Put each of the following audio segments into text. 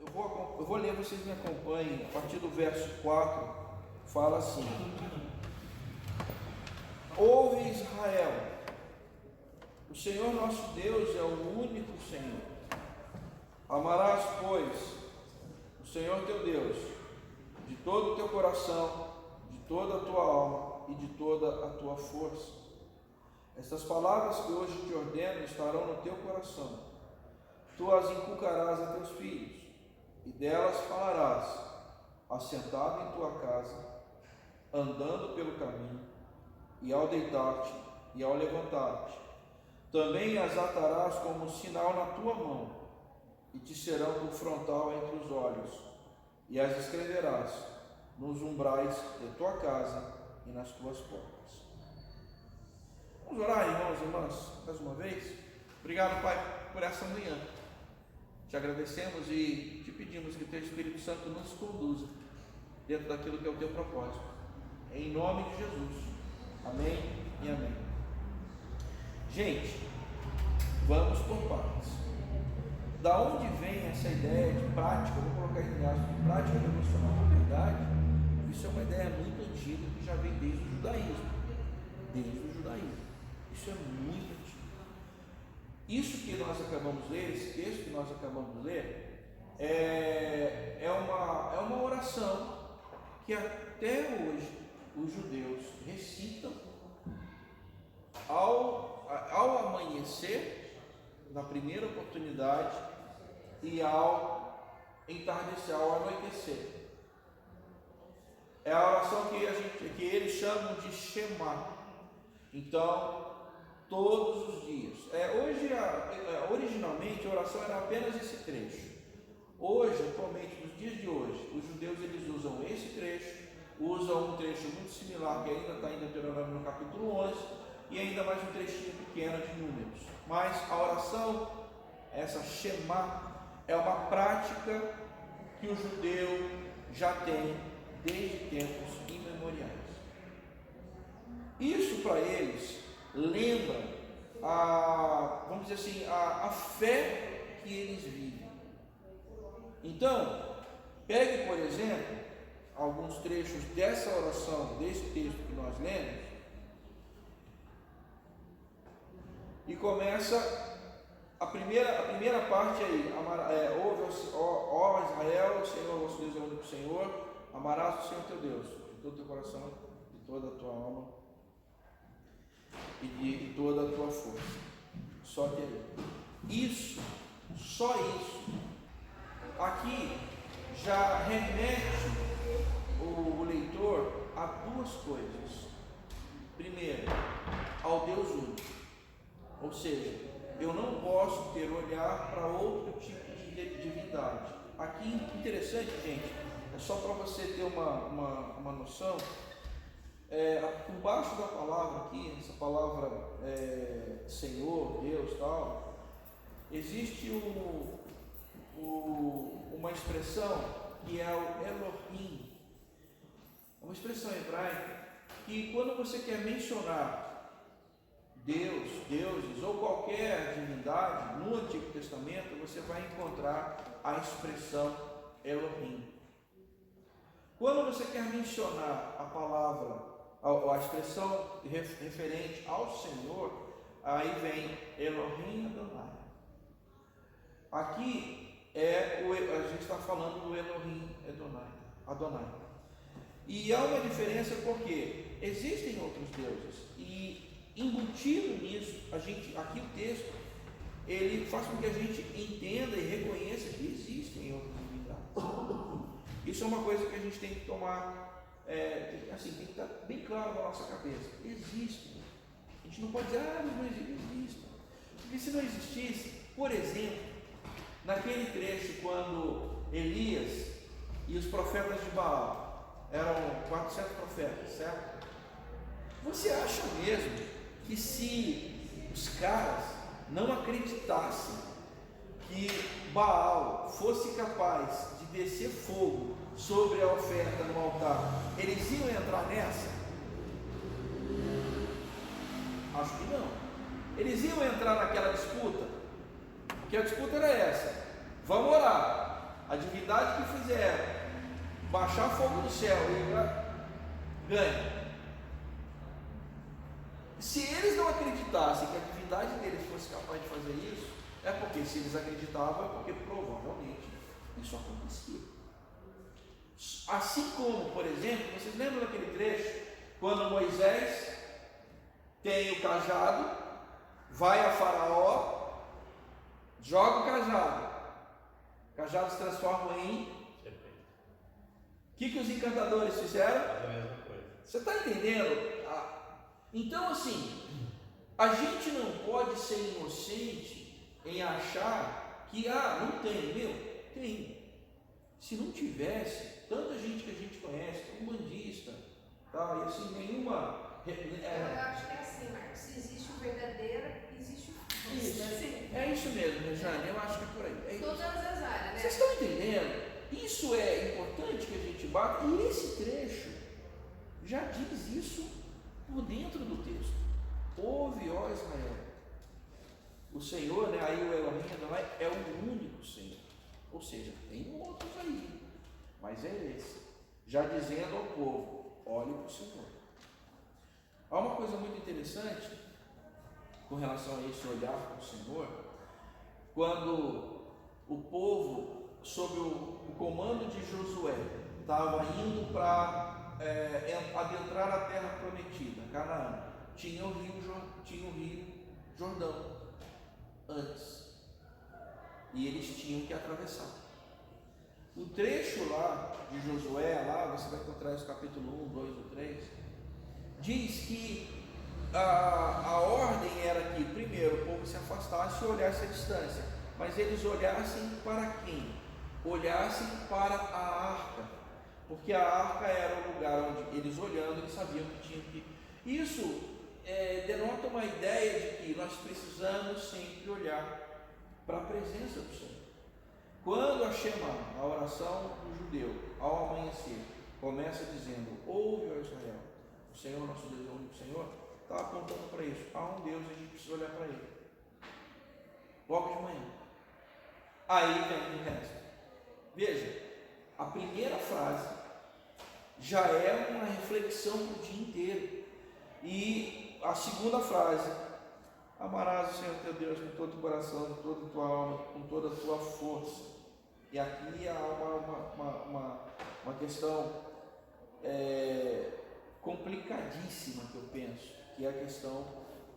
Eu vou ler, vocês me acompanhem. A partir do verso 4, fala assim: Ouve Israel, o Senhor nosso Deus é o único Senhor. Amarás, pois, o Senhor teu Deus de todo o teu coração, de toda a tua alma e de toda a tua força. Estas palavras que hoje te ordeno estarão no teu coração. Tu as inculcarás a teus filhos, e delas falarás, assentado em tua casa, andando pelo caminho, e ao deitar-te e ao levantar-te. Também as atarás como sinal na tua mão, e te serão por frontal entre os olhos, e as escreverás nos umbrais de tua casa e nas tuas portas. Vamos orar, irmãos e irmãs, mais uma vez. Obrigado, Pai, por essa manhã. Te agradecemos e te pedimos que o teu Espírito Santo nos conduza dentro daquilo que é o teu propósito. Em nome de Jesus. Amém e amém. Gente, vamos por partes. Da onde vem essa ideia de prática? Eu vou colocar em aspas, de prática devocional. Na verdade, isso é uma ideia muito antiga que já vem desde o judaísmo. Desde o judaísmo. Isso é muito antigo. Isso que nós acabamos de ler, esse texto que nós acabamos de ler, é uma oração que até hoje os judeus recitam ao amanhecer, na primeira oportunidade, e ao entardecer, ao anoitecer. É a oração que eles chamam de Shema. Então, todos os dias. Originalmente a oração era apenas esse trecho. Hoje, atualmente, nos dias de hoje, os judeus eles usam esse trecho, usam um trecho muito similar que ainda está em Deuteronômio no capítulo 11 e ainda mais um trechinho pequeno de Números. Mas a oração, essa Shema, é uma prática que o judeu já tem desde tempos imemoriais. Isso para eles lembra vamos dizer assim, a fé que eles vivem. Então, pegue, por exemplo, alguns trechos dessa oração, desse texto que nós lemos, e começa a primeira parte aí, ouve, ó Israel, o Senhor vosso Deus é o único Senhor, amarás o Senhor teu Deus, de todo o teu coração, de toda a tua alma, e de toda a tua força. Só que isso, só isso, aqui já remete o leitor a duas coisas. Primeiro, ao Deus único. Ou seja, eu não posso ter olhar para outro tipo de divindade. Aqui, interessante, gente, é só para você ter uma noção. Por baixo da palavra aqui, essa palavra Senhor, Deus, tal, existe uma expressão que é o Elohim, uma expressão hebraica que quando você quer mencionar Deus, deuses ou qualquer divindade no Antigo Testamento, você vai encontrar a expressão Elohim. Quando você quer mencionar a palavra, a expressão referente ao Senhor, aí vem Elohim Adonai. Aqui a gente está falando do Elohim Adonai. E há uma diferença porque existem outros deuses e embutido nisso, aqui o texto, ele faz com que a gente entenda e reconheça que existem outras divindades. Isso é uma coisa que a gente tem que tomar, tem que estar bem claro na nossa cabeça. Existem. A gente não pode dizer, mas não existem. Porque se não existisse, por exemplo, naquele trecho quando Elias e os profetas de Baal, eram 400 profetas, certo? Você acha mesmo que se os caras não acreditassem que Baal fosse capaz de descer fogo sobre a oferta no altar, eles iam entrar nessa? Acho que não. Eles iam entrar naquela disputa, porque a disputa era essa: vamos orar, a divindade que fizeram baixar fogo do céu e ganha. Se eles não acreditassem que a divindade deles fosse capaz de fazer isso, é porque se eles acreditavam, é porque provavelmente isso acontecia. Assim como, por exemplo, vocês lembram daquele trecho, quando Moisés tem o cajado, vai a Faraó, joga o cajado se transforma em serpente. O que os encantadores fizeram? A mesma coisa. Você está entendendo? Então, assim, a gente não pode ser inocente em achar que, não tem, tem. Se não tivesse, tanta gente que a gente conhece, umbandista, tá? E assim, nenhuma. Eu acho que é assim, Marcos, se existe o verdadeiro, existe o falso. Isso, Assim, é isso mesmo, Rejane, eu acho que é por aí. É todas as áreas, né? Vocês estão entendendo? Isso é importante que a gente bata, e esse trecho já diz isso por dentro do texto. Ouve, ó Israel, o Senhor, né, aí o Elohim é o único Senhor, ou seja, tem outros aí, mas é esse, já dizendo ao povo, olhe para o Senhor. Há uma coisa muito interessante com relação a esse olhar para o Senhor, quando o povo, sob o comando de Josué, estava indo para adentrar a terra prometida, Canaã, tinha o rio Jordão antes, e eles tinham que atravessar. O trecho lá de Josué, lá você vai encontrar esse capítulo 1, 2 ou 3, diz que a ordem era que primeiro o povo se afastasse e olhasse a distância, mas eles olhassem para quem? Olhassem para a arca, porque a arca era o lugar onde eles olhando, eles sabiam que tinham que. Isso denota uma ideia de que nós precisamos sempre olhar para a presença do Senhor. Quando a Shema, a oração do judeu, ao amanhecer, começa dizendo, ouve, ó Israel, o Senhor, nosso Deus, é o único Senhor, está apontando para isso. Há um Deus e a gente precisa olhar para Ele. Logo de manhã. Aí vem o resto. Veja, a primeira frase já é uma reflexão para o dia inteiro. E a segunda frase, amarás o Senhor teu Deus com todo o coração, com toda a tua alma, com toda a tua força. E aqui há uma questão complicadíssima que eu penso, que é a questão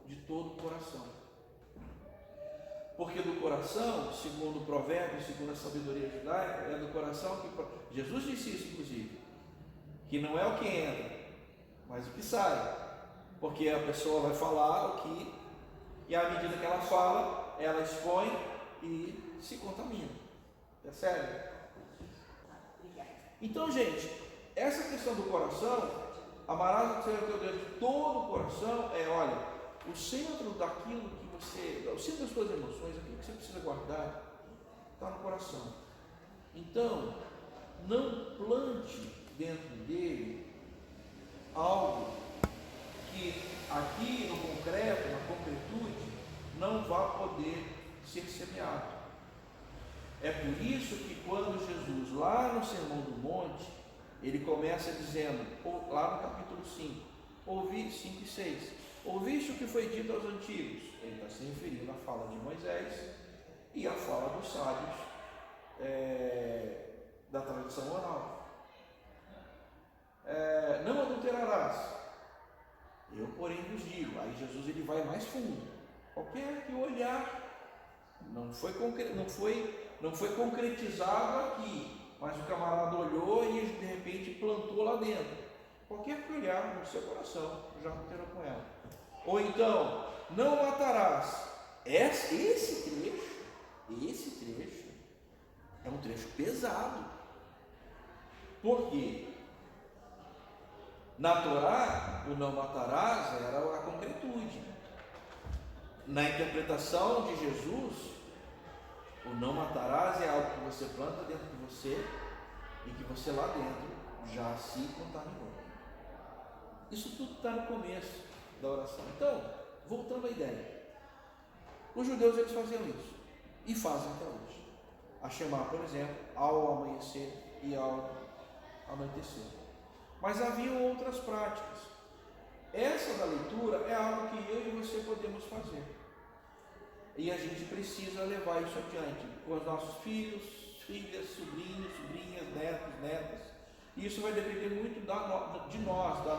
de todo o coração. Porque do coração, segundo o provérbio, segundo a sabedoria judaica, é do coração que Jesus disse isso, inclusive, que não é o que entra, mas o que sai. Porque a pessoa vai falar o que, e à medida que ela fala, ela expõe e se contamina. Percebe? Então, gente, essa questão do coração, amarás o Senhor teu Deus de todo o coração, olha, o centro daquilo que você, o centro das suas emoções, aquilo que você precisa guardar, está no coração. Então, não plante dentro dele algo que aqui no concreto, na concretude, não vai poder ser semeado. É por isso que quando Jesus, lá no Sermão do Monte, ele começa dizendo, lá no capítulo 5, 5 e 6, ouviste o que foi dito aos antigos? Ele está se referindo à fala de Moisés e à fala dos sábios da tradição oral. Não adulterarás. Eu, porém, vos digo. Aí Jesus ele vai mais fundo. Qualquer que olhar, não foi concretizado aqui, mas o camarada olhou e de repente plantou lá dentro. Qualquer que olhar no seu coração já adulterou com ela. Ou então, não matarás. Esse trecho é um trecho pesado. Por quê? Na Torá, o não matarás era a concretude. Na interpretação de Jesus, o não matarás é algo que você planta dentro de você e que você lá dentro já se contaminou. Isso tudo está no começo da oração. Então, voltando à ideia, os judeus eles faziam isso e fazem até hoje. a Shema, por exemplo, ao amanhecer e ao anoitecer. Mas havia outras práticas. Essa da leitura é algo que eu e você podemos fazer. E a gente precisa levar isso adiante com os nossos filhos, filhas, sobrinhos, sobrinhas, netos, netas. Isso vai depender muito de nós, da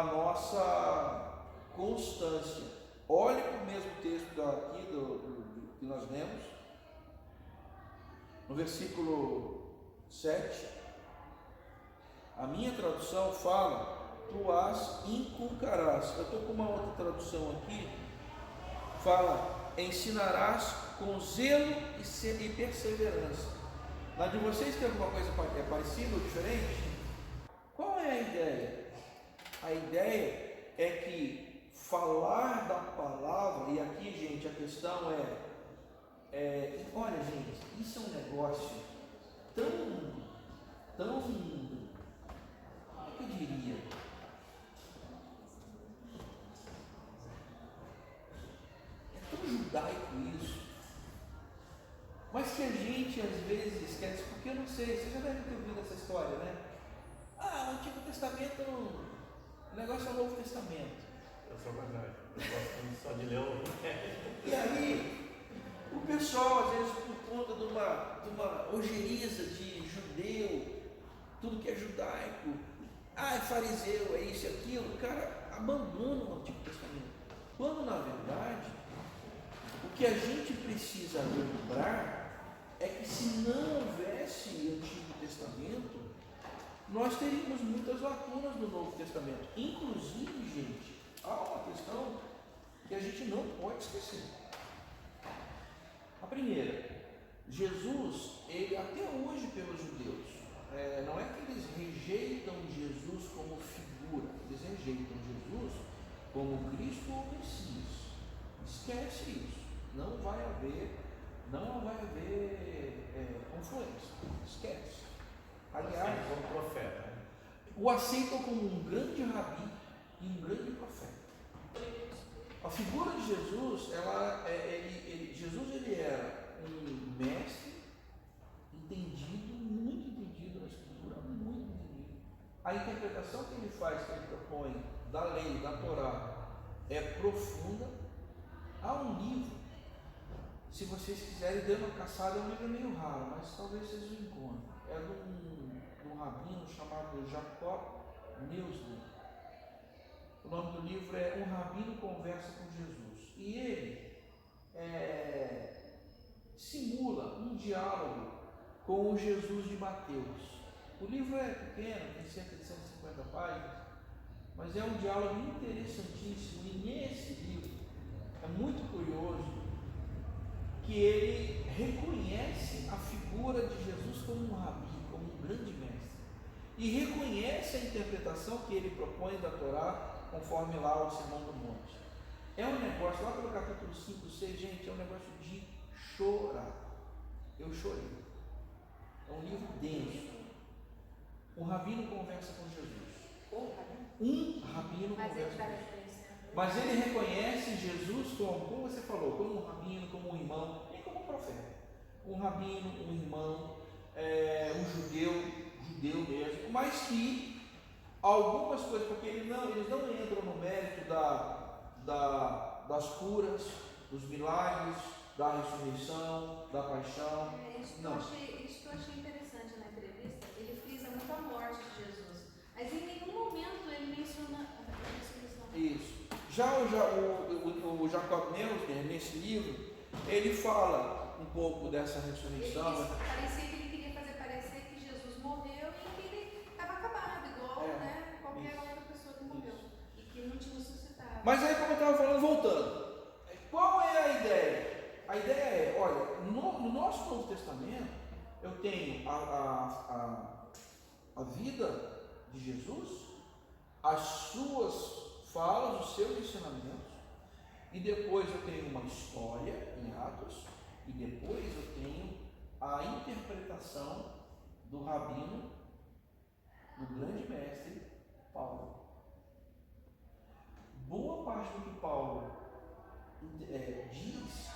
nossa constância. Olhe para o mesmo texto aqui que nós lemos, no versículo 7. A minha tradução fala: tu as inculcarás. Eu estou com uma outra tradução aqui, fala: ensinarás com zelo e perseverança. Na de vocês tem alguma coisa parecida ou diferente? Qual é a ideia? A ideia é que falar da palavra, e aqui, gente, a questão olha, gente, isso é um negócio tão, como é que eu diria? É tão judaico isso, mas que a gente às vezes esquece, porque eu não sei, você já deve ter ouvido essa história, né? O Antigo Testamento, o negócio é o Novo Testamento. Eu sou verdade, eu gosto só de ler o E aí, o pessoal, às vezes, por conta de uma ojeriza de judeu, tudo que é judaico, é fariseu, é isso e aquilo, o cara abandona o Antigo Testamento. Quando, na verdade, o que a gente precisa lembrar é que se não houvesse Antigo Testamento, nós teríamos muitas lacunas no Novo Testamento. Inclusive, gente, há uma questão que a gente não pode esquecer. A primeira, Jesus, ele até hoje pelos judeus, não é que eles rejeitam Jesus como figura, eles rejeitam Jesus como Cristo ou Messias. Esquece isso. Não vai haver confluência. Esquece. Aliás, como profeta. o aceitam como um grande rabi e um grande profeta. A figura de Jesus, Jesus ele era um mestre entendido, muito entendido na Escritura, muito entendido. A interpretação que ele faz, que ele propõe da lei, da Torá, é profunda. Há um livro, se vocês quiserem dar uma caçada, é um livro meio raro, mas talvez vocês o encontrem. É de um rabino chamado Jacob Neusner. O nome do livro é Um Rabino Conversa com Jesus. E ele simula um diálogo com o Jesus de Mateus. O livro é pequeno, tem cerca de 150 páginas, mas é um diálogo interessantíssimo. E nesse livro é muito curioso que ele reconhece a figura de Jesus como um rabi, como um grande mestre, e reconhece a interpretação que ele propõe da Torá, conforme lá o Sermão do Monte. É um negócio, lá pelo capítulo 5, 6, gente, é um negócio de chorar. Eu chorei. É um livro denso. Um rabino conversa com Jesus. Um rabino conversa com Jesus. Mas ele reconhece Jesus como você falou, como um rabino, como um irmão e como um profeta. Um rabino, um irmão, um judeu mesmo, mas que algumas coisas, porque eles não entram no mérito das curas, dos milagres, da ressurreição, da paixão. Isso que eu achei interessante na entrevista. Ele frisa muito a morte de Jesus, mas em nenhum momento ele menciona a ressurreição. Isso. Já o Jacob Neusner, nesse livro, ele fala um pouco dessa ressurreição. Parecia que ele queria fazer parecer que Jesus morreu e que ele estava acabado, igual qualquer outra pessoa que morreu. Isso. E que não tinha ressuscitado. Mas aí, como eu estava falando, voltando, qual é a ideia? A ideia é, olha, no nosso Novo Testamento, eu tenho a vida de Jesus, as suas falas, os seus ensinamentos, e depois eu tenho uma história em Atos, e depois eu tenho a interpretação do rabino, do grande mestre Paulo. Boa parte do que Paulo diz,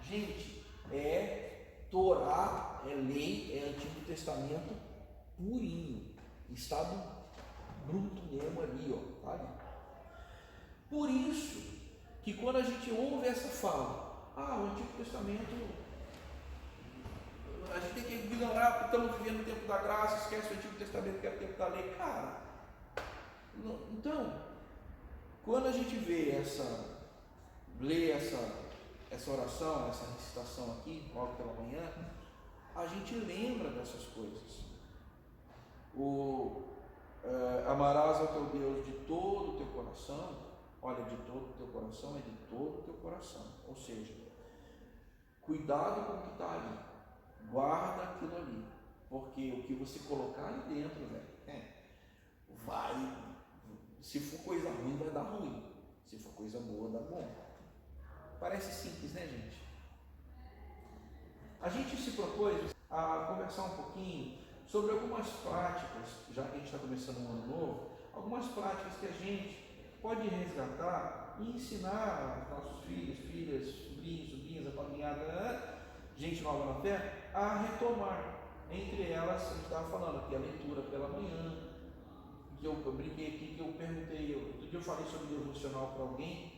gente, é Torá é lei, é Antigo Testamento purinho, estado bruto mesmo ali, ó, tá ali. Por isso que quando a gente ouve essa fala, o Antigo Testamento, a gente tem que ignorar porque estamos vivendo o tempo da graça, esquece o Antigo Testamento que é o tempo da lei. Cara, então, quando a gente lê essa oração, essa recitação aqui, logo pela manhã, a gente lembra dessas coisas. Amarás ao teu Deus de todo o teu coração. Olha, de todo o teu coração é de todo o teu coração. Ou seja, cuidado com o que está ali. Guarda aquilo ali. Porque o que você colocar ali dentro, velho, vai. Se for coisa ruim, vai dar ruim. Se for coisa boa, dá bom. Parece simples, né, gente? A gente se propôs a conversar um pouquinho sobre algumas práticas, já que a gente está começando um ano novo, algumas práticas que a gente pode resgatar e ensinar aos nossos filhos, filhas, sobrinhos, sobrinhas, a caminhada, gente nova na fé, a retomar. Entre elas, a gente estava falando aqui, a leitura pela manhã, que eu brinquei aqui, que eu perguntei, outro dia eu falei sobre devocional para alguém,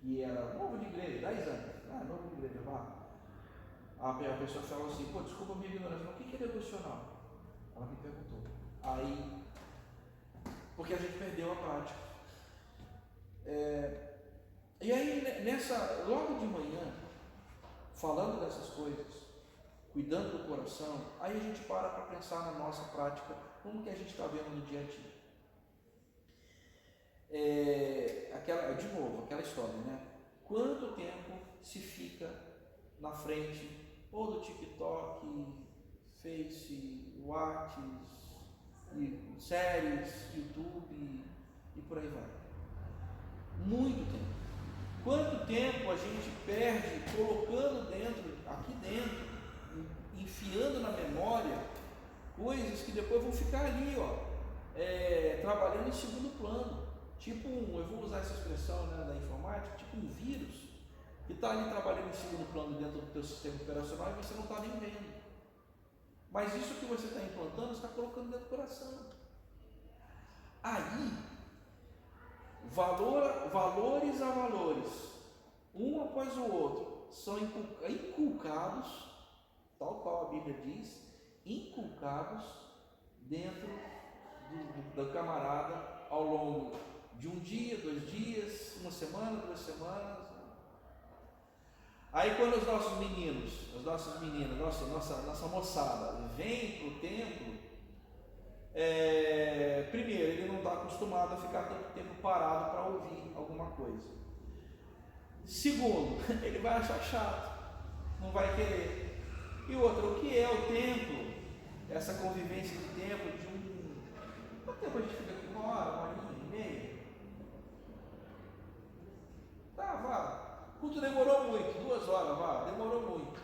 que era novo de igreja, 10 anos, novo de igreja, a pessoa falou assim, desculpa a minha ignorância, mas o que é devocional? Ela me perguntou. Aí, porque a gente perdeu a prática. E aí, logo de manhã, falando dessas coisas, cuidando do coração, aí a gente para pensar na nossa prática, como que a gente está vendo no dia a dia. De novo, aquela história, né? Quanto tempo se fica na frente ou do TikTok, Face, Whats, séries, YouTube e por aí vai? Muito tempo. Quanto tempo a gente perde colocando aqui dentro, enfiando na memória coisas que depois vão ficar ali, trabalhando em segundo plano. Tipo eu vou usar essa expressão, né, da informática, tipo um vírus que está ali trabalhando em segundo plano dentro do teu sistema operacional e você não está nem vendo. Mas isso que você está implantando, você está colocando dentro do coração. Aí, valores a valores, um após o outro, são inculcados, tal qual a Bíblia diz, inculcados dentro do camarada ao longo de um dia, 2 dias, uma semana, 2 semanas. Aí quando os nossos meninos, as nossas meninas, nossa moçada vem para o templo, primeiro, ele não está acostumado a ficar tanto tempo parado para ouvir alguma coisa. Segundo, ele vai achar chato, não vai querer. E outro, o que é o templo? Essa convivência de tempo, quanto tempo a gente fica aqui? 1 hora, 1 hora e meia? Vá. O culto demorou muito, 2 horas, demorou muito.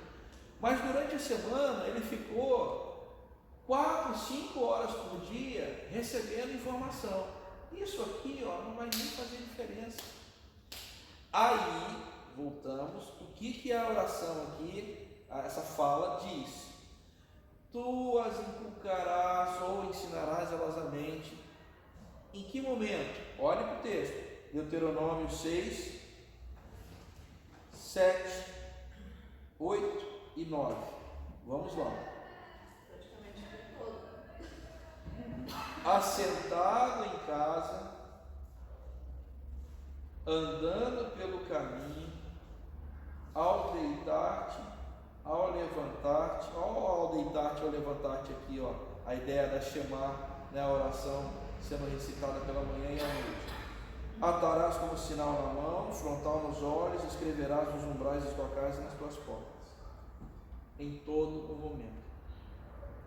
Mas durante a semana ele ficou 4, 5 horas por dia recebendo informação. Isso aqui não vai nem fazer diferença. Aí, voltamos, o que a oração aqui, essa fala diz? Tu as inculcarás ou ensinarás elas a mente. Em que momento? Olhe para o texto, Deuteronômio 6, 7, 8 e 9. Vamos lá. Assentado em casa, andando pelo caminho, ao deitar-te, ao levantar-te, ao deitar-te, ao levantar-te aqui, a ideia da Shema, né, a oração sendo recitada pela manhã e à noite. Atarás como sinal na mão, frontal nos olhos, escreverás nos umbrais de tua casa e nas tuas portas. Em todo o momento,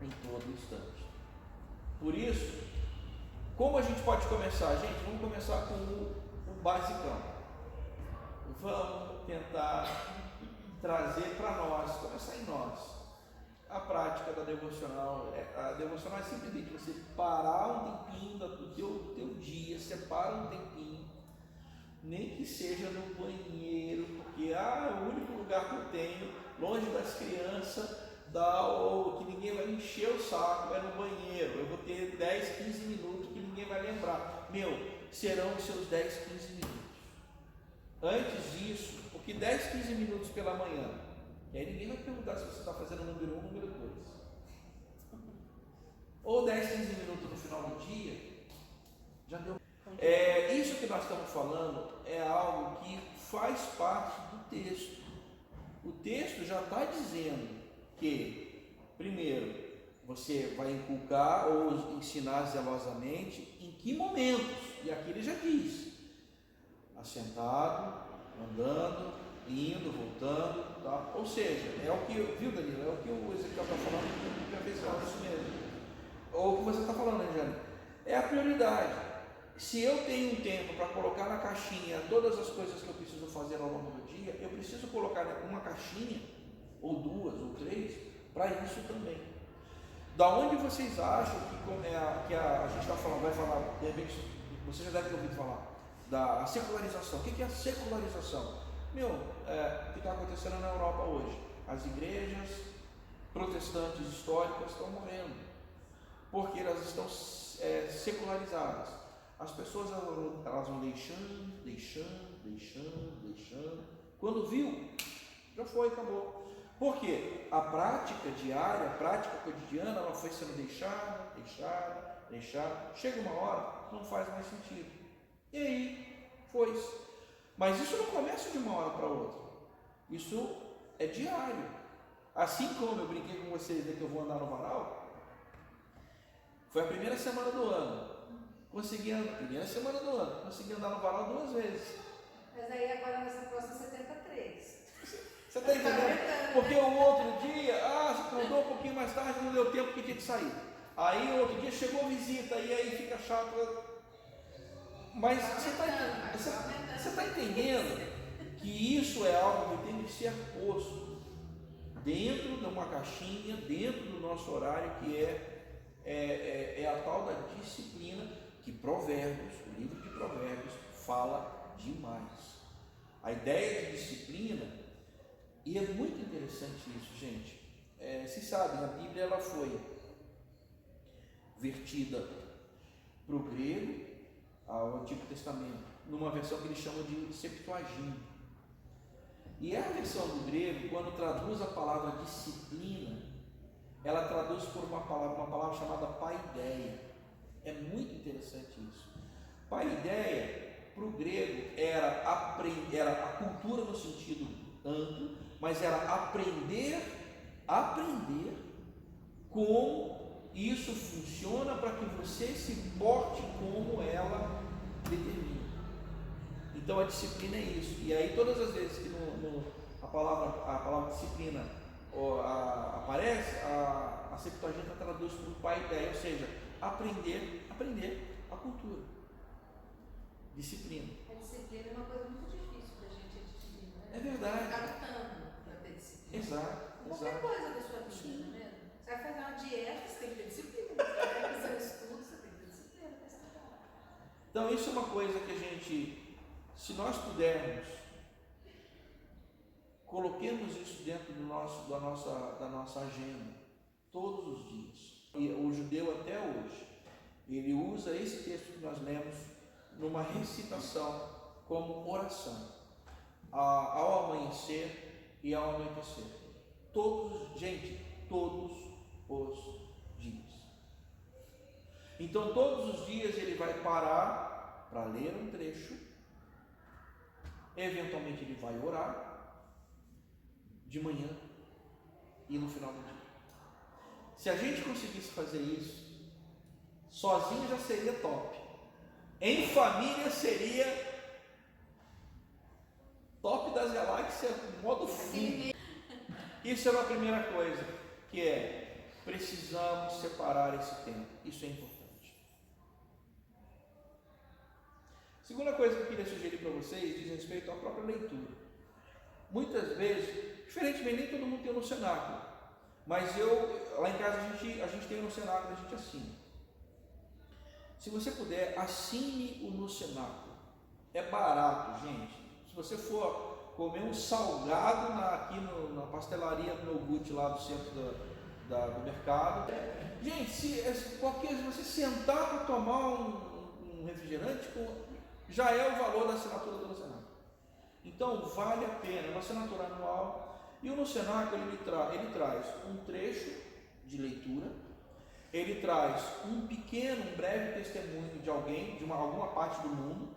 em todo instante. Por isso, como a gente pode começar? Gente, vamos começar com o basicão. Vamos tentar trazer para nós, começar em nós, a prática da devocional. A devocional é simplesmente você parar um tempinho do teu dia, separa um tempinho, nem que seja no banheiro, porque é o único lugar que eu tenho, longe das crianças, ou que ninguém vai encher o saco, é no banheiro, eu vou ter 10, 15 minutos que ninguém vai lembrar. Serão os seus 10, 15 minutos. Antes disso, porque 10, 15 minutos pela manhã, e aí ninguém vai perguntar se você está fazendo o número 1 ou o número 2. Ou 10, 15 minutos no final do dia, já deu. Isso que nós estamos falando é algo que faz parte do texto. O texto já está dizendo que, primeiro, você vai inculcar ou ensinar zelosamente em que momentos, e aqui ele já diz: assentado, andando, indo, voltando, tá? Ou seja, é o que, viu, Danilo? É o que o Ezequiel está falando, que é isso mesmo. Ou o que você está falando, né, Jane? É a prioridade. Se eu tenho um tempo para colocar na caixinha todas as coisas que eu preciso fazer ao longo do dia, eu preciso colocar uma caixinha, ou 2, ou 3, para isso também. Da onde vocês acham que a gente vai falar, de repente, você já deve ter ouvido falar, da secularização. O que é a secularização? O que está acontecendo na Europa hoje? As igrejas protestantes históricas estão morrendo, porque elas estão secularizadas. As pessoas elas vão deixando. Quando viu, já foi, acabou. Porque a prática diária, a prática cotidiana, ela foi sendo deixada. Chega uma hora, não faz mais sentido. E aí, foi-se. Mas isso não começa de uma hora para outra. Isso é diário. Assim como eu brinquei com vocês que eu vou andar no varal, foi a primeira semana do ano. Consegui andar no varal 2 vezes. Mas aí agora nessa próxima 73. Você está entendendo? Porque o outro dia, você acordou um pouquinho mais tarde, não deu tempo que tinha que sair. Aí o outro dia chegou a visita, e aí fica chato. Mas você está entendendo que isso é algo que tem que ser posto dentro de uma caixinha, dentro do nosso horário, que é a tal da disciplina, que Provérbios, o livro de Provérbios, fala demais. A ideia de disciplina, e é muito interessante isso, gente. Vocês sabem, a Bíblia ela foi vertida para o grego, ao Antigo Testamento, numa versão que eles chamam de Septuaginta. E a versão do grego, quando traduz a palavra disciplina, ela traduz por uma palavra chamada paideia. É muito interessante isso. Paideia, para o grego, era a cultura no sentido amplo, mas era aprender como isso funciona para que você se porte como ela determina. Então a disciplina é isso. E aí todas as vezes que a palavra disciplina aparece, a Septuaginta traduz por paideia, ou seja, aprender a cultura. Disciplina. A disciplina é uma coisa muito difícil da gente adquirir, né? É verdade. Ficar lutando para ter disciplina. Exato. Qualquer coisa da sua vida, né? Você vai fazer uma dieta, você tem que ter disciplina. Você vai fazer um estudo, você tem que ter disciplina para estudar. Então isso é uma coisa que a gente, se nós pudermos, coloquemos isso dentro da nossa agenda, todos os dias. E o judeu até hoje, ele usa esse texto que nós lemos numa recitação como oração, ao amanhecer e ao anoitecer. Todos os dias. Então todos os dias ele vai parar para ler um trecho, eventualmente ele vai orar de manhã e no final do dia. Se a gente conseguisse fazer isso, sozinho já seria top. Em família seria top das galáxias, modo fim. Isso é uma primeira coisa, que precisamos separar esse tempo. Isso é importante. Segunda coisa que eu queria sugerir para vocês diz respeito à própria leitura. Muitas vezes, diferentemente, nem todo mundo tem no cenáculo, mas lá em casa a gente tem no cenáculo, a gente assina. Se você puder, assine o no cenáculo. É barato, gente. Se você for comer um salgado aqui na pastelaria do meu Gucci lá do centro do mercado. Gente, se você sentar para tomar um refrigerante, já é o valor da assinatura do Senac. Então vale a pena, é uma assinatura anual. E o Senac ele traz um trecho de leitura, ele traz um breve testemunho de alguém, de alguma parte do mundo,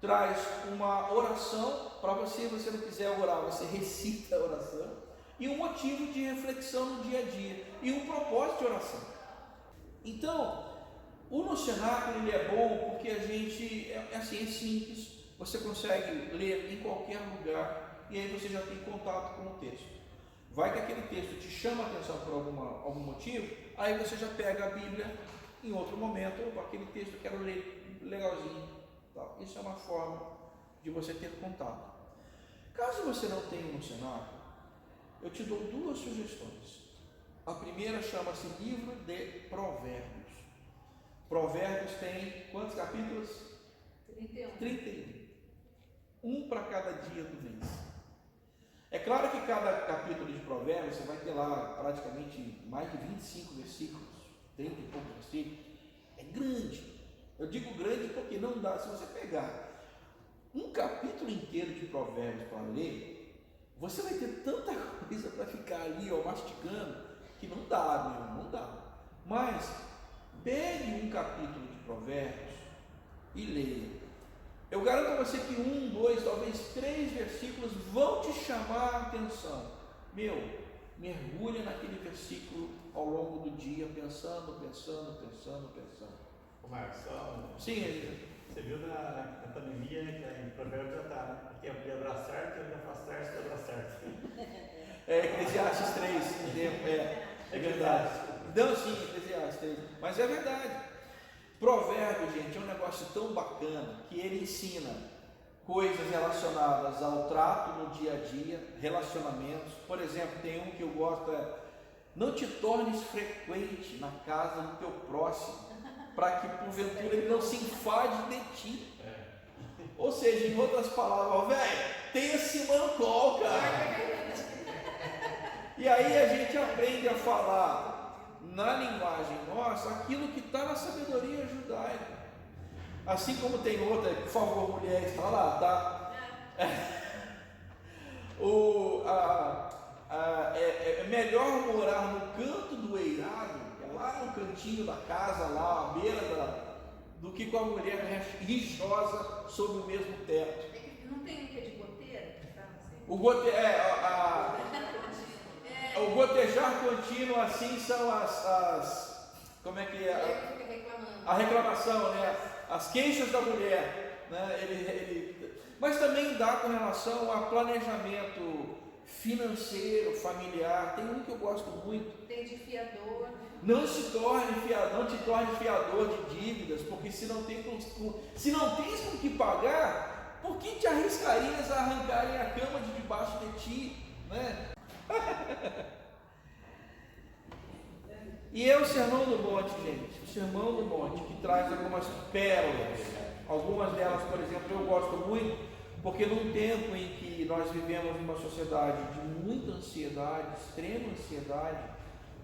traz uma oração para você não quiser orar, você recita a oração, e um motivo de reflexão no dia a dia, e um propósito de oração. Então, o No Cenáculo ele é bom porque a gente, é simples, você consegue ler em qualquer lugar, e aí você já tem contato com o texto. Vai que aquele texto te chama a atenção por algum motivo, aí você já pega a Bíblia em outro momento, aquele texto eu quero ler legalzinho. Isso é uma forma de você ter contato. Caso você não tenha um cenáculo, eu te dou 2 sugestões. A primeira chama-se Livro de Provérbios. Provérbios tem quantos capítulos? 31. Um para cada dia do mês. É claro que cada capítulo de Provérbios você vai ter lá praticamente mais de 25 versículos, 30 e poucos versículos. É grande. Eu digo grande porque não dá. Se você pegar um capítulo inteiro de Provérbios para ler, você vai ter tanta coisa para ficar ali mastigando que não dá mesmo, não dá. Mas pegue um capítulo de Provérbios e leia. Eu garanto a você que 1, 2, talvez 3 versículos vão te chamar a atenção. Mergulha naquele versículo ao longo do dia, pensando. O Marcos, sim, você viu na pandemia que em Provérbios já está, né? Aqui é abraçar certo, ele afastar se abraçar certo. Eclesiastes 3, é verdade. Não, sim, Eclesiastes 3, mas é verdade. Provérbio, gente, é um negócio tão bacana que ele ensina coisas relacionadas ao trato no dia a dia, relacionamentos. Por exemplo, tem um que eu gosto, não te tornes frequente na casa do teu próximo, para que porventura ele não se enfade de ti. Ou seja, em outras palavras, tem esse mancol, cara. E aí a gente aprende a falar na linguagem nossa aquilo que está na sabedoria judaica. Assim como tem outra, por favor, mulheres, está lá, tá? É melhor morar no canto do eirado, lá no cantinho da casa, lá à beira do que com a mulher rixosa sob o mesmo teto. Não tem um que é de goteira? O gotejar contínuo, assim são como é que é? A reclamação, né? As queixas da mulher, né? Mas também dá com relação a planejamento financeiro, familiar. Tem um que eu gosto muito. Tem de fiador. Não te torne fiador de dívidas, porque se não tens com que pagar, por que te arriscarias a arrancarem a cama de debaixo de ti, né? E é o Sermão do Monte, gente, o Sermão do Monte, que traz algumas pérolas. Algumas delas, por exemplo, eu gosto muito, porque num tempo em que nós vivemos numa sociedade de muita ansiedade, extrema ansiedade,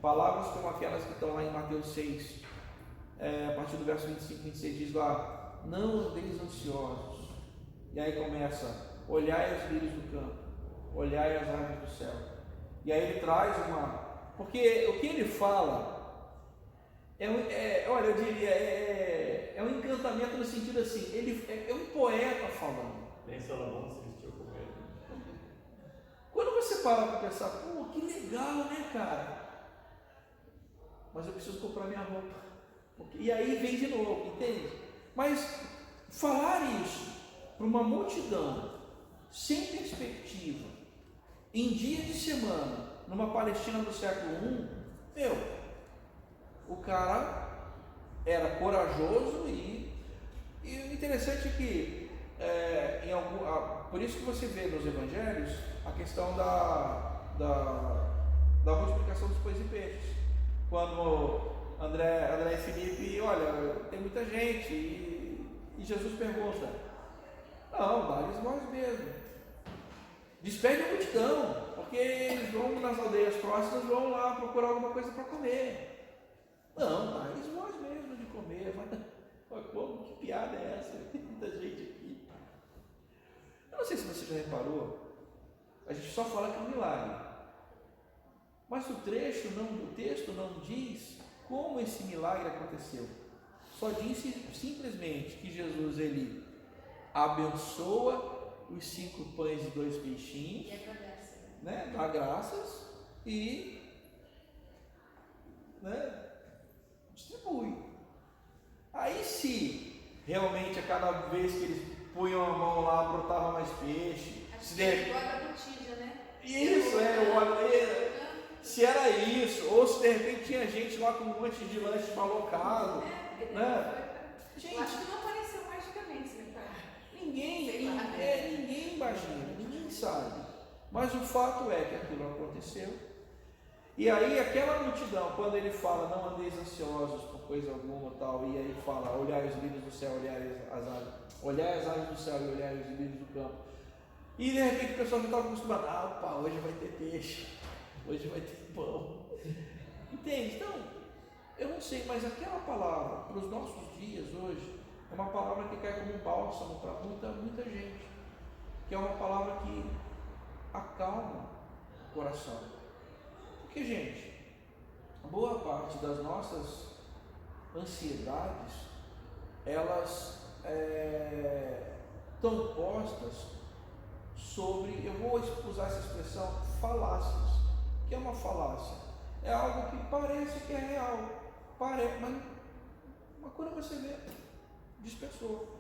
palavras como aquelas que estão lá em Mateus 6, a partir do verso 25 e 26, diz lá: não andeis ansiosos. E aí começa: olhai os lírios do campo, olhai as aves do céu. E aí ele traz porque o que ele fala eu diria, é um encantamento no sentido assim, ele é um poeta falando. Nem Salomão se vestiu como ele. Quando você para para pensar, que legal, né, cara? Mas eu preciso comprar minha roupa. E aí vem de novo, entende? Mas falar isso para uma multidão sem perspectiva, em dia de semana, numa Palestina do século I, o cara era corajoso e o interessante é que por isso que você vê nos evangelhos a questão da multiplicação dos pães e peixes. Quando André e Filipe, olha, tem muita gente, e Jesus pergunta: não, dá-lhes vós mesmo. Despede a multidão, porque eles vão nas aldeias próximas, vão lá procurar alguma coisa para comer. Não, dá eles vós mesmo de comer. Mas como? Que piada é essa? Tem muita gente aqui. Eu não sei se você já reparou, a gente só fala que é um milagre. Mas o texto não diz como esse milagre aconteceu. Só diz simplesmente que Jesus, ele abençoa os 5 pães e 2 peixinhos, E agradece, né? Dá graças e, né, distribui. Aí, se realmente a cada vez que eles punham a mão lá brotava mais peixe, acho se que é igual a da botija, né? isso o oleiro, se era isso, ou se de repente tinha gente lá com um monte de lanche malocado, né? Gente, Eu acho que não apareceu magicamente, né, pai? ninguém imagina, ninguém sabe. Mas o fato é que aquilo aconteceu. E aí aquela multidão, quando ele fala, não andeis ansiosos por coisa alguma tal, e aí fala, olhai os lírios do céu, olhai as aves do céu e olhai os lírios do campo. E de repente o pessoal já estava acostumado, opa, hoje vai ter peixe, hoje vai ter pão. Entende? Então, eu não sei, mas aquela palavra, para os nossos dias hoje, é uma palavra que cai como um bálsamo para muita gente. Que é uma palavra que acalma o coração. Porque, gente, boa parte das nossas ansiedades, elas estão postas sobre, eu vou usar essa expressão, falácias. O que é uma falácia? É algo que parece que é real, mas quando você vê, dispersou.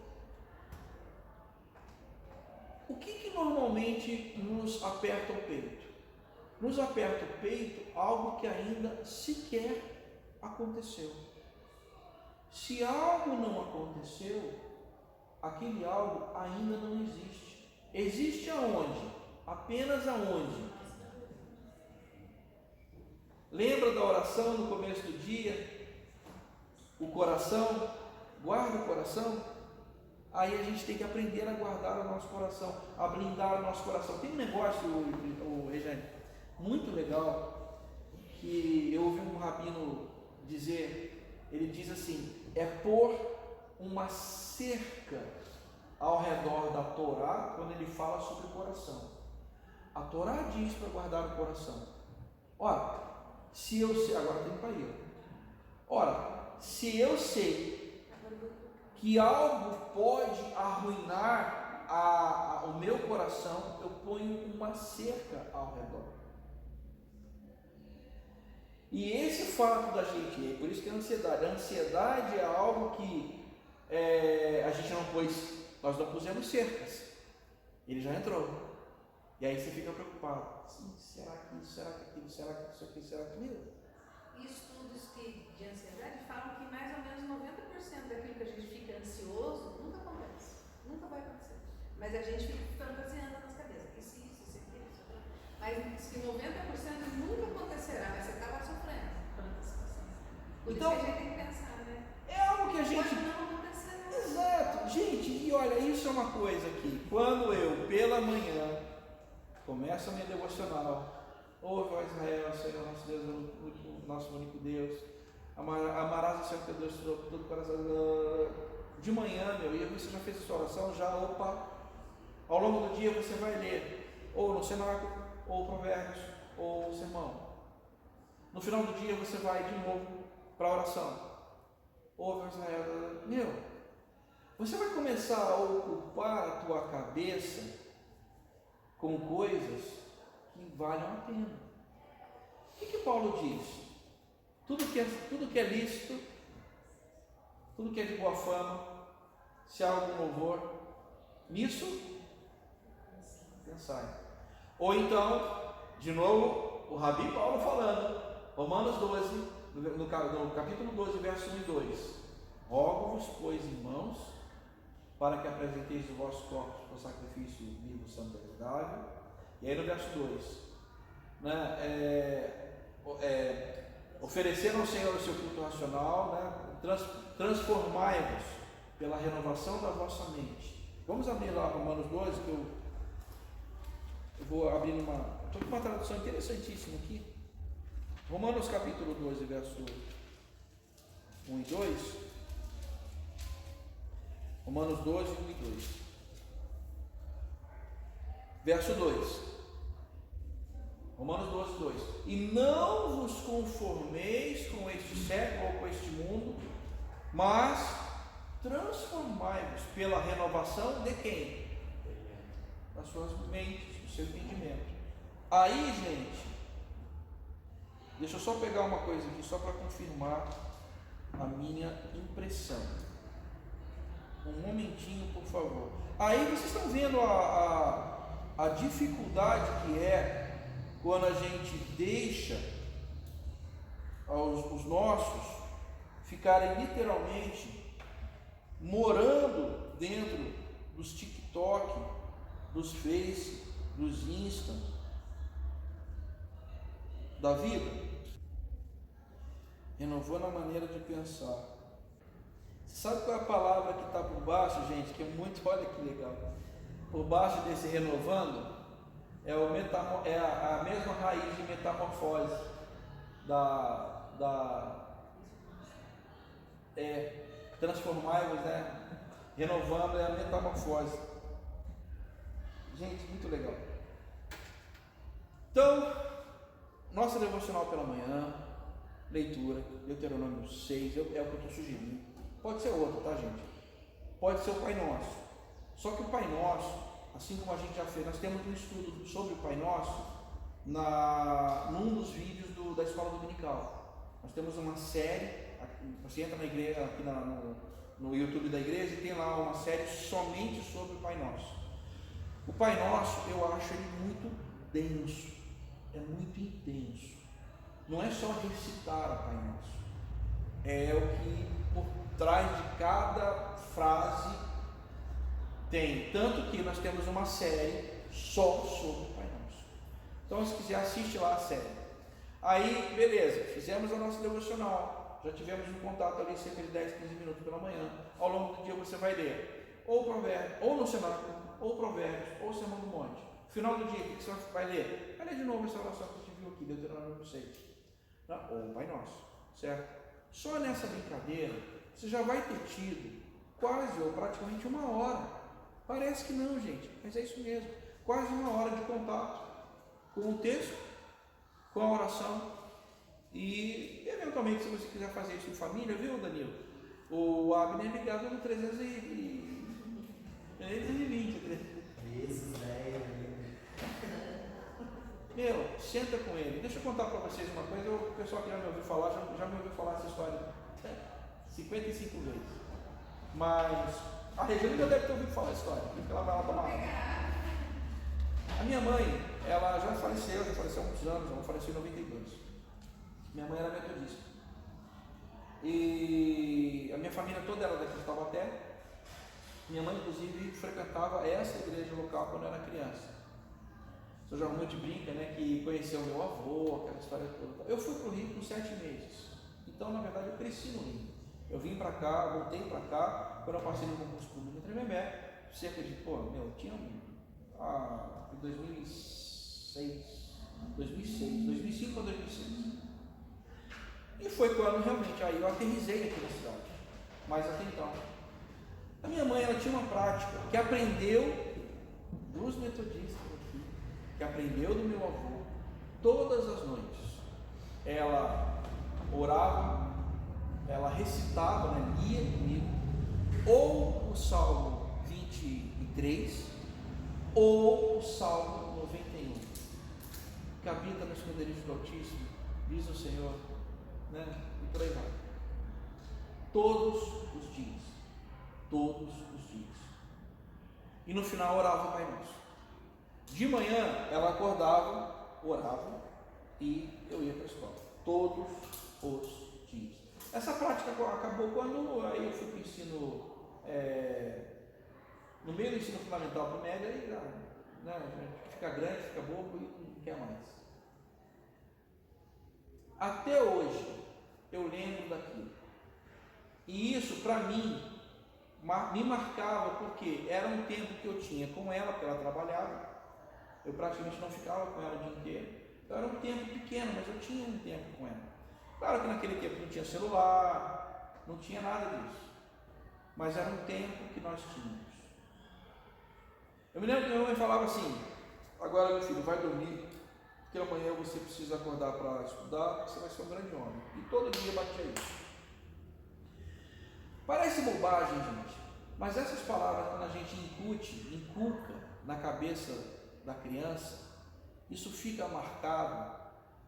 O que normalmente nos aperta o peito? Nos aperta o peito algo que ainda sequer aconteceu. Se algo não aconteceu, aquele algo ainda não existe. Existe aonde? Apenas aonde? Lembra da oração no começo do dia? O coração, guarda o coração. Aí a gente tem que aprender a guardar o nosso coração, a blindar o nosso coração. Tem um negócio, Regiane, muito legal, que eu ouvi um rabino dizer, ele diz assim, é pôr uma cerca ao redor da Torá quando ele fala sobre o coração. A Torá diz para guardar o coração. Ora, se eu sei, agora tem para ir. Ora, se eu sei que algo pode arruinar o meu coração, eu ponho uma cerca ao redor. E esse fato da gente, por isso que a ansiedade é algo que a gente não pôs, nós não pusemos cercas, ele já entrou, e aí você fica preocupado, será que isso, será que aquilo, será que isso aqui, será que aquilo? Estudos de ansiedade falam que mais ou menos 90% daquilo que a gente fica ansioso nunca acontece, nunca vai acontecer. Mas a gente fica fantasiando nas cabeças, isso, aquilo. Mas diz que 90% nunca acontecerá, mas você está lá sofrendo com a situação. Por Então, isso que a gente tem que pensar, né? É algo que a gente. Pode não acontecer. Exato, gente, e olha, isso é uma coisa que quando eu, pela manhã, começo a minha devocional, ouve, ó Israel, Senhor nosso Deus, o nosso único Deus, amarás o Senhor teu Deus todo o coração. De manhã, e você já fez a sua oração, ao longo do dia você vai ler, ou no cenáculo, ou provérbios, ou sermão. No final do dia você vai de novo para a oração. Ouve, Israel, você vai começar a ocupar a tua cabeça com coisas que valham a pena. O que Paulo diz? Tudo que é lícito, tudo que é de boa fama, se há algum louvor, nisso, pensai. Ou então, de novo, o Rabi Paulo falando, Romanos 12, no capítulo 12, verso 1 e 2. Rogo-vos, pois, irmãos, para que apresenteis os vossos corpos por sacrifício vivo, santo e agradável. E aí no verso 2, oferecer ao Senhor o seu culto racional, transformai-vos pela renovação da vossa mente. Vamos abrir lá Romanos 12, que Eu vou abrir estou com uma tradução interessantíssima aqui. Romanos capítulo 12, verso 1 e 2. Romanos 12, 1 e 2. Verso 2. Romanos 12, 2. E não vos conformeis com este século ou com este mundo, mas transformai-vos pela renovação de quem? Das suas mentes, do seu entendimento. Aí, gente, deixa eu só pegar uma coisa aqui, só para confirmar a minha impressão. Um momentinho, por favor. Aí vocês estão vendo a dificuldade que é quando a gente deixa os nossos ficarem literalmente morando dentro dos TikTok, dos Face, dos Insta, da vida, renovando a maneira de pensar. Sabe qual é a palavra que está por baixo, gente? Que é muito, olha que legal. Por baixo desse renovando é a mesma raiz de metamorfose transformai-vos, né? Renovando é a metamorfose. Gente, muito legal. Então, nossa devocional pela manhã, leitura, Deuteronômio 6, é o que eu estou sugerindo. Pode ser outro, tá, gente? Pode ser o Pai Nosso. Só que o Pai Nosso, assim como a gente já fez, nós temos um estudo sobre o Pai Nosso num dos vídeos da escola dominical. Nós temos uma série, você entra na igreja, aqui no YouTube da igreja, e tem lá uma série somente sobre o Pai Nosso. O Pai Nosso, eu acho ele muito denso, é muito intenso. Não é só recitar o Pai Nosso, é o que por trás de cada frase tem. Tanto que nós temos uma série só sobre o Pai Nosso. Então, se quiser, assiste lá a série. Aí, beleza, fizemos a nossa devocional, já tivemos um contato ali cerca de 10, 15 minutos pela manhã. Ao longo do dia você vai ler ou Provérbios, ou no cenário, ou Provérbios, ou Sermão do Monte. No final do dia, o que você vai ler? Vai ler de novo essa oração que a gente viu aqui, Deuteronômio 6. Ou o Pai Nosso, certo? Só nessa brincadeira, você já vai ter tido quase ou praticamente uma hora. Parece que não, gente, mas é isso mesmo. Quase uma hora de contato com o texto, com a oração. E, eventualmente, se você quiser fazer isso em família, viu, Danilo? O Abner é ligado no 320. Meu, senta com ele. Deixa eu contar para vocês uma coisa. O pessoal que já me ouviu falar, já me ouviu falar essa história 55 vezes. Mas a Regina já deve ter ouvido falar a história, porque ela vai lá tomar água. A minha mãe, ela já faleceu há muitos anos, ela faleceu em 92. Minha mãe era metodista. E a minha família toda era daqui de Taubaté. Minha mãe, inclusive, frequentava essa igreja local quando era criança. O Sr. João brinca, né, que conheceu meu avô, aquela história toda. Eu fui para o Rio com 7 meses. Então, na verdade, eu cresci no Rio. Eu vim para cá, voltei para cá, quando eu passei no concurso público em Tremembé, cerca de, tinha em 2005 ou 2006. E foi quando realmente aí eu aterrisei aqui na cidade. Mas até então, a minha mãe, ela tinha uma prática que aprendeu dos metodistas aqui, que aprendeu do meu avô, todas as noites. Ela orava, ela recitava, né, lia comigo, ou o Salmo 23, ou o Salmo 91, que habita no esconderijo do Altíssimo, diz o Senhor, né, e por aí vai. Todos os dias. E no final orava o Pai Nosso. De manhã ela acordava, orava e eu ia para a escola. Todos os dias. Essa prática acabou quando aí eu fui para o ensino, no meio do ensino fundamental para o médio, aí a gente fica grande, fica bobo e não quer mais. Até hoje eu lembro daquilo. E isso para mim me marcava, porque era um tempo que eu tinha com ela, porque ela trabalhava, Eu praticamente não ficava com ela o dia inteiro. Então era um tempo pequeno, mas eu tinha um tempo com ela. Claro que naquele tempo não tinha celular, não tinha nada disso. Mas era um tempo que nós tínhamos. Eu me lembro que minha mãe falava assim: agora meu filho, vai dormir, porque amanhã você precisa acordar para estudar, você vai ser um grande homem. E todo dia batia isso. Parece bobagem, gente, mas essas palavras, quando a gente inculca na cabeça da criança, isso fica marcado,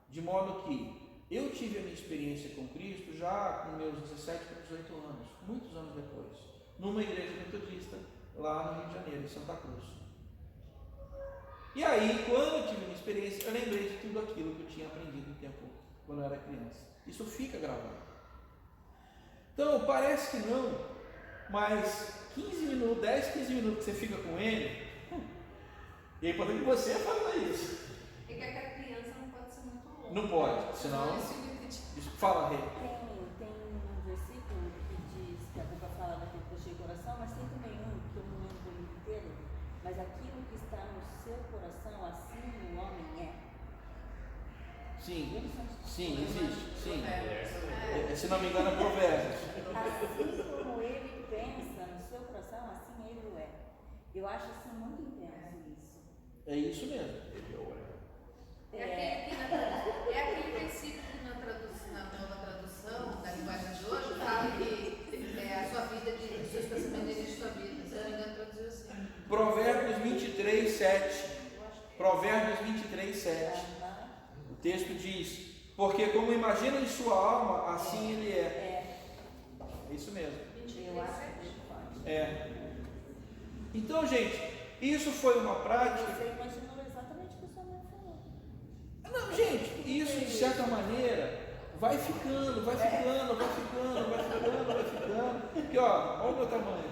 de modo que eu tive a minha experiência com Cristo já com meus 17 para 18 anos, muitos anos depois, numa igreja metodista lá no Rio de Janeiro, em Santa Cruz. E aí, quando eu tive a minha experiência, eu lembrei de tudo aquilo que eu tinha aprendido no tempo quando eu era criança. Isso fica gravado. Então, parece que não, mas 15 minutos, 10, 15 minutos que você fica com ele, e é importante que você faça isso. É que a criança não pode ser muito longa. Não pode, senão. Fala, Rê. Tem um versículo que diz que a boca fala daquilo que deixei o coração, mas tem também um que eu não lembro do livro inteiro, mas aquilo que está no seu coração, assim o homem é. Sim, sim, existe. Sim. Se não me engano, é Provérbios. Assim como ele pensa no seu coração, assim ele é. Eu acho assim muito intenso isso. É isso mesmo. É aquele versículo que na nova tradução, da linguagem de hoje, fala que a sua vida, os seus pensamentos dirigem sua vida. Se eu não me engano, traduziu assim. Provérbios 23, 7. Provérbios 23, 7. O texto diz: porque como imagina em sua alma, assim ele é. É isso mesmo. Eu acho muito forte. É. Então, gente, isso foi uma prática. Você imaginou exatamente o que sua mãe falou. Não, gente, isso de certa maneira vai ficando. Aqui, ó, olha o meu tamanho.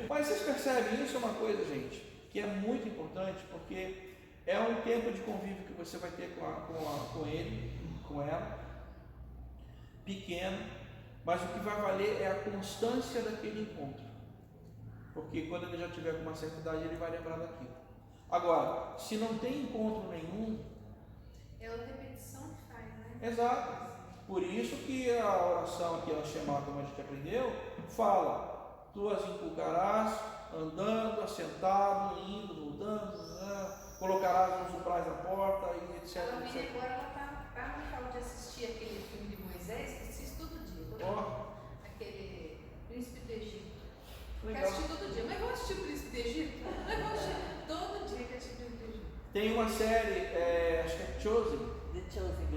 Mas vocês percebem, isso é uma coisa, gente, que é muito importante, porque é um tempo de convívio que você vai ter com ele, com ela, pequeno, mas o que vai valer é a constância daquele encontro, porque quando ele já tiver com uma certa idade, ele vai lembrar daquilo. Agora, se não tem encontro nenhum, é a repetição que faz, né? exato. Por isso que a oração aqui, a Shema, como a gente aprendeu, fala: tu as inculcarás andando, assentado, indo, voltando, colocarás nos umbrais da porta, e etc. A minha agora ela tá no tal de assistir aquele filme de Moisés, que assiste todo dia. Aquele Príncipe do Egito. Quer assistir todo dia. Mas vou assistir o Príncipe do Egito? Mas vou assistir todo dia que assistir o Príncipe do Egito. Tem uma série, acho que é Chosen. The Chosen.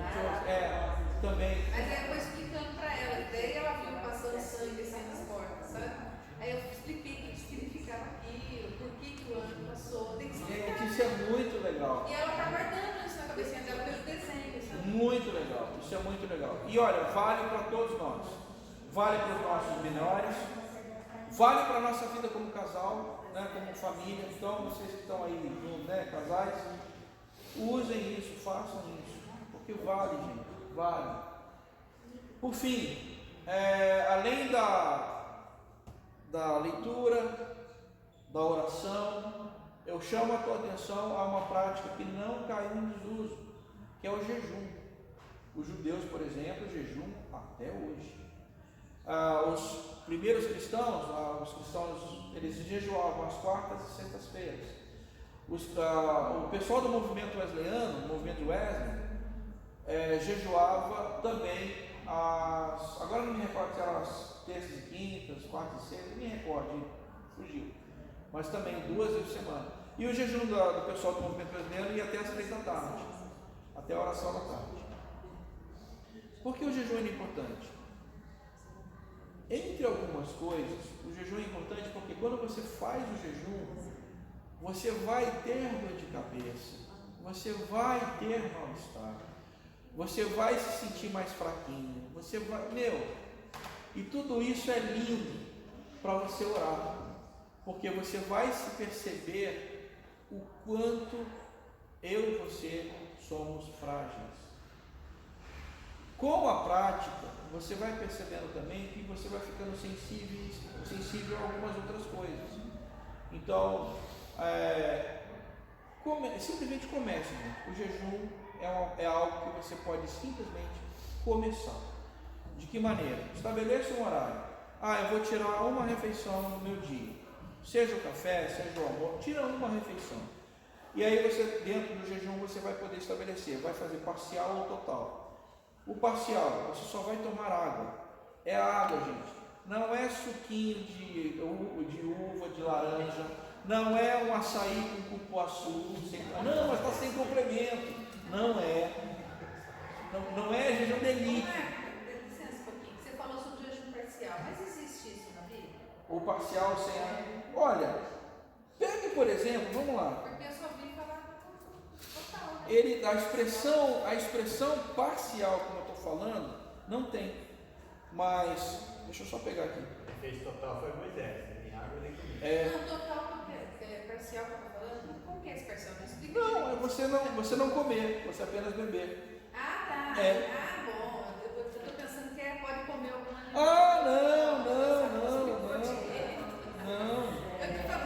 Também. Mas aí eu vou explicando pra ela, daí ela viu passando sangue assim nas portas, sabe? Aí eu expliquei o que significava aquilo, por que o ano passou, tem que explicar. Gente, isso é muito legal. E ela tá guardando isso na cabecinha dela pelo desenho, sabe? Muito legal, isso é muito legal. E olha, vale para todos nós. Vale para os nossos menores, vale para a nossa vida como casal, né, como família. Então, vocês que estão aí, né, casais, usem isso, façam isso, porque vale, gente, vale. Por fim, além da leitura, da oração, eu chamo a tua atenção a uma prática que não caiu em desuso, que é o jejum. Os judeus, por exemplo, jejum até hoje. Os primeiros cristãos, eles jejuavam às quartas e sextas-feiras. O pessoal do movimento wesleyano, o movimento Wesley, jejuava também agora não me recordo se eram as terças e quintas, quartas e sextas, não me recordo, fugiu, mas também 2 vezes por semana. E o jejum do pessoal do movimento wesleyano ia até às 3 da tarde, até a oração da tarde. Por que o jejum é importante? Entre algumas coisas, o jejum é importante porque quando você faz o jejum, você vai ter dor de cabeça, você vai ter mal-estar, você vai se sentir mais fraquinho, você vai, e tudo isso é lindo para você orar, porque você vai se perceber o quanto eu e você somos frágeis. Com a prática, você vai percebendo também que você vai ficando sensível a algumas outras coisas. Então, Simplesmente comece, gente. O jejum é algo que você pode simplesmente começar. De que maneira? Estabeleça um horário. Eu vou tirar uma refeição no meu dia. Seja o café, seja o almoço, tira uma refeição. E aí você, dentro do jejum, você vai poder estabelecer, vai fazer parcial ou total. O parcial, você só vai tomar água. É água, gente. Não é suquinho de uva, de laranja. Não é um açaí com cupuaçu. Não, mas está sem complemento. Não é. Não é jejum de elite. Licença um pouquinho. Você falou sobre o jejum parcial, mas existe isso na Bíblia? O parcial sem água. Olha, pegue, por exemplo, vamos lá. Porque eu só vi falar total, né? A expressão parcial, como eu estou falando, não tem. Mas, deixa eu só pegar aqui. Quem fez total foi Moisés, nem água nem comida. Não, total porque é parcial que eu estou falando. Como que é esse parcial? Me explica. Não, é você não comer, você apenas beber. Ah, tá. É. Bom. Eu estou pensando que pode comer alguma coisa. Não.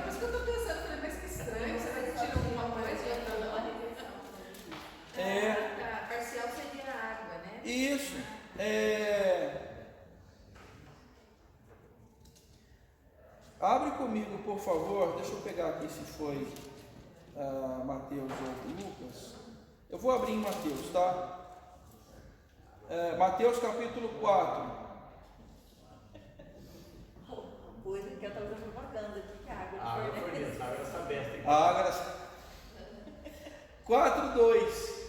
Por isso que eu estou pensando, falei, mas que estranho, será que tira alguma coisa e outra não? Tá. Parcial seria a água, né? Isso. Abre comigo, por favor. Deixa eu pegar aqui se foi Mateus ou Lucas. Eu vou abrir em Mateus, tá? Mateus capítulo 4. Coisa que eu estava fazendo propaganda aqui, que a água A água foi, foi né? Deus, a água essa besta aqui. A água 4:2.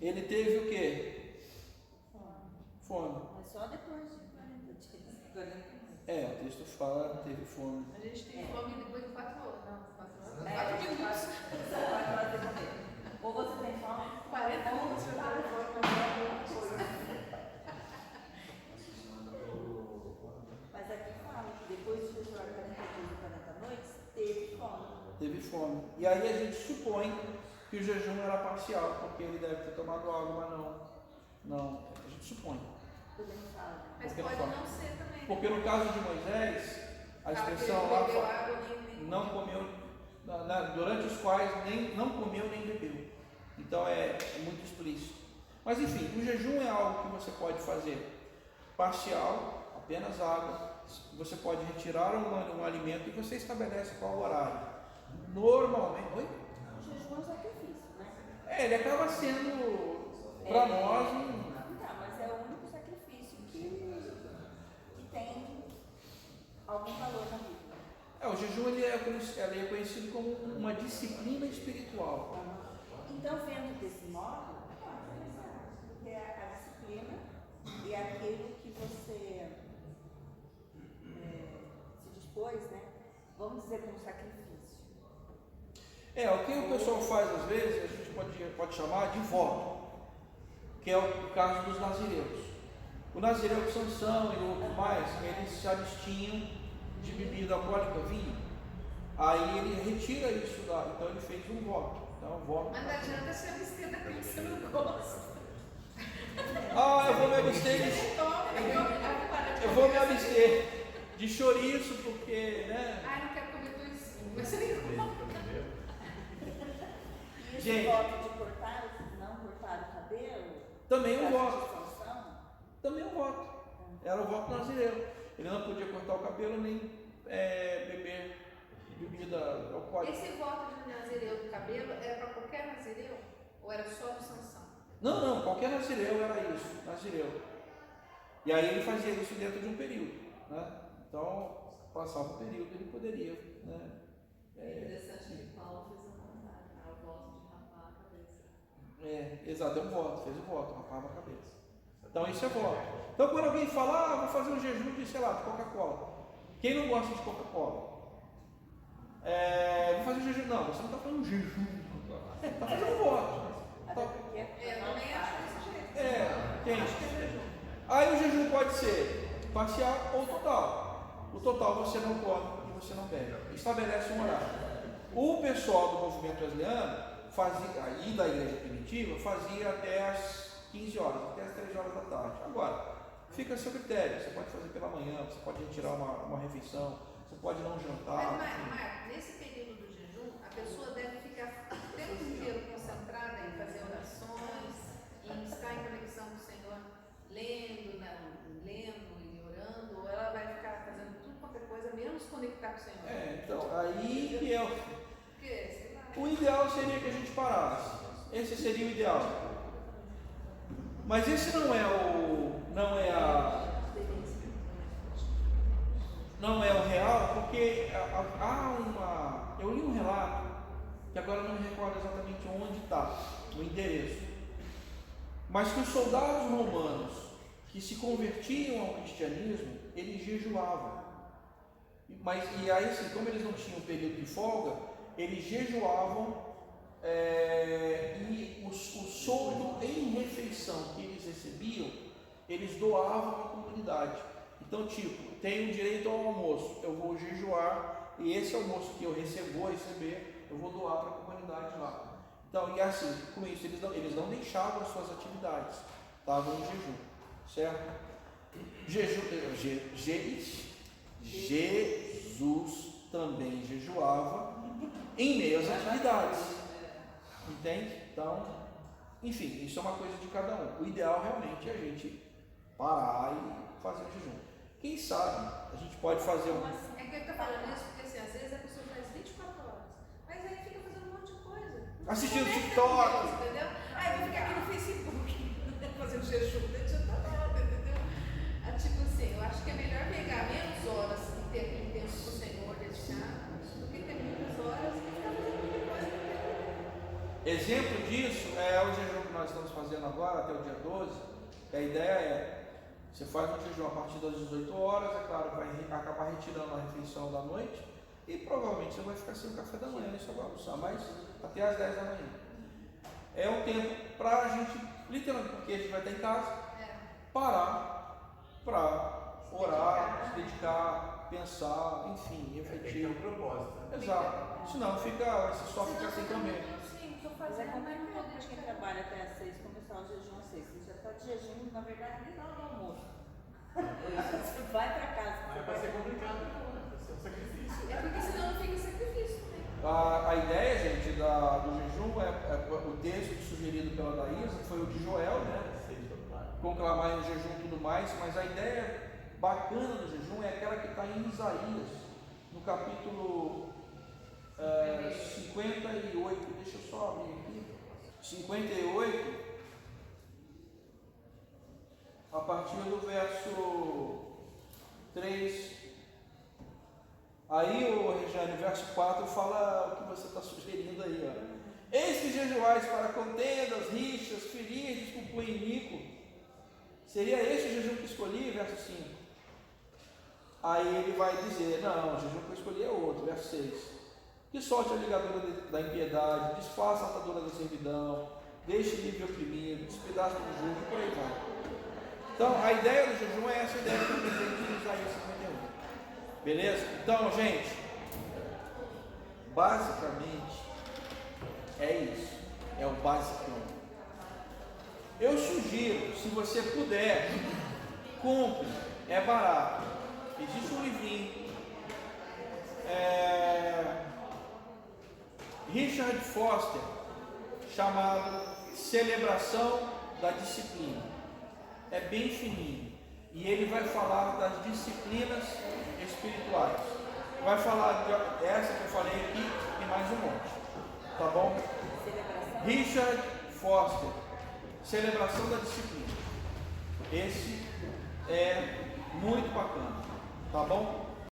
Ele teve o quê? Fome. Mas só depois de 40 dias. 40 dias. O texto fala teve fome. A gente tem fome depois de 4 horas. Não, 4 horas. É, 4 minutos. Só 4 horas de comer. Ou você tem fome? 40 minutos eu para tava Mas aqui fala que depois de jejuar 40 dias e 40 noites, teve fome. Teve fome. E aí a gente supõe que o jejum era parcial, porque ele deve ter tomado água, mas não. A gente supõe. Podemos falar. Mas Porque pode não não ser também. Porque no caso de Moisés, a expressão Ele lá bebeu fala, água, nem não comeu, durante os quais nem não comeu nem bebeu. Então é muito explícito. Mas enfim, o jejum é algo que você pode fazer parcial, apenas água. Você pode retirar um alimento e você estabelece qual o horário. Normalmente. Oi? O jejum é um sacrifício, né? Ele acaba sendo para nós um. Então, mas é o único sacrifício que tem algum valor na vida. O jejum ele é conhecido como uma disciplina espiritual. Então, vendo desse modo, porque a disciplina é aquilo que você se dispôs, né? Vamos dizer, como sacrifício. O que o pessoal faz às vezes, a gente pode chamar de voto, que é o caso dos nazireus. O nazireu de Sansão e outros mais, eles se abstinham de bebida alcoólica, vinho. Aí ele retira isso da. Então ele fez um voto. Então, um voto. Mas não adianta se abster daquilo que você não gosta. Eu vou me abster de. Eu vou me abster de chouriço, porque, né? Não quero comer doisinho. Mas você nem come. E esse Gente. voto de não cortar o cabelo, Também um da voto. satisfação, Também um voto. Era o voto nazireu. Ele não podia cortar o cabelo nem beber bebida alcoólica. Esse voto de nazireu do cabelo era para qualquer nazireu? Ou era só do Sansão? Não, qualquer nazireu era isso, nazireu. E aí ele fazia isso dentro de um período, né? Então, passava o período, ele poderia, né? Interessante que Paulo fez o contrário, o voto de rapar a cabeça. Exato, é um voto, fez o voto, rapava a cabeça. Então isso é voto. Então quando alguém fala, vou fazer um jejum de, sei lá, de Coca-Cola. Quem não gosta de Coca-Cola? Vou fazer um jejum. Não, você não está fazendo um jejum. Está fazendo um voto. até porque Eu também acho desse jeito. Quem? Aí o jejum pode ser parcial ou total. O total você não come e você não bebe. Estabelece um horário. O pessoal do movimento wesleyano fazia, aí da igreja primitiva, fazia até as 15 horas, até as 3 horas da tarde. Agora, fica a seu critério. Você pode fazer pela manhã, você pode retirar uma refeição, você pode não jantar. Mas, Marco, nesse período do jejum, a pessoa deve ficar o tempo inteiro concentrada em fazer orações, em estar em conexão com o Senhor, lendo e orando, ou ela vai ficar fazendo tudo qualquer coisa, menos conectar com o Senhor? Então, aí que é Porque, sei lá, o ideal seria que a gente parasse. Esse seria o ideal. Mas esse não é o real, porque eu li um relato, que agora não me recordo exatamente onde está, o endereço, mas que os soldados romanos que se convertiam ao cristianismo, eles jejuavam. E aí, assim, como eles não tinham período de folga, eles jejuavam, e o soldo em refeição que eles recebiam, eles doavam à comunidade. Então, tipo, tenho direito ao almoço, eu vou jejuar, e esse almoço que eu vou receber, eu vou doar para a comunidade lá. Então, e assim, com isso, eles não deixavam as suas atividades, estavam em jejum, certo? Jesus também jejuava em meio às atividades, entende? Então, enfim, isso é uma coisa de cada um. O ideal realmente é a gente parar e fazer o jejum. Quem sabe a gente pode fazer um. é que eu estou falando isso porque assim, às vezes a pessoa faz 24 horas, mas aí fica fazendo um monte de coisa. Assistindo Conecta TikTok. com Deus, entendeu? Aí vou ficar aqui no Facebook fazendo jejum, deixa eu estar nada, entendeu? Tipo assim, eu acho que é melhor pegar menos horas e ter aquele tempo com o Senhor dedicado do que ter muitas horas e ficar fazendo muita coisa. Exemplo disso é o jejum que nós estamos fazendo agora, até o dia 12. Que a ideia é: você faz um jejum a partir das 18 horas, é claro, vai acabar retirando a refeição da noite e provavelmente você vai ficar sem o café da manhã, isso vai almoçar, mas até às 10 da manhã. É um tempo para a gente, literalmente, porque a gente vai estar em casa, parar para orar, se dedicar, pensar, enfim, Tem que ter refletir. um propósito. Exato. Senão você só fica sem comer. Sim, estou Mas é fazendo, complicado para quem trabalha até às 6 começar o jejum às 6. Você já está de jejum, na verdade, nem na hora do almoço. Você vai para casa. Mas vai ser complicado, não, né? Vai ser um sacrifício. É porque senão não fica sacrifício, né? A ideia, gente, do jejum é o texto sugerido pela Daísa, foi o de Joel, né? Conclamar em jejum e tudo mais, mas a ideia bacana do jejum é aquela que está em Isaías, no capítulo 58, deixa eu só abrir aqui, 58, a partir do verso 3. Aí, o Regiane, verso 4 fala o que você está sugerindo aí, ó. Eis que jejuais para contendas, rixas, feridas, com iníquo. Seria este o jejum que escolhi? Verso 5. Aí ele vai dizer: não, o jejum que eu escolhi é outro. Verso 6. Que solte a ligadura da impiedade, desfaça a atadura da servidão, deixe livre o oprimido, despedaça do jugo, e por aí vai. Então, a ideia do jejum é essa ideia que eu presente em Isaías 51. Beleza? Então, gente, basicamente é isso. É o basicão. Eu sugiro, se você puder, compre, é barato. Existe um livrinho, Richard Foster, chamado Celebração da Disciplina. É bem fininho e ele vai falar das disciplinas espirituais. Vai falar dessa que eu falei aqui e mais um monte, tá bom? Richard Foster, Celebração da Disciplina. Esse é muito bacana, tá bom?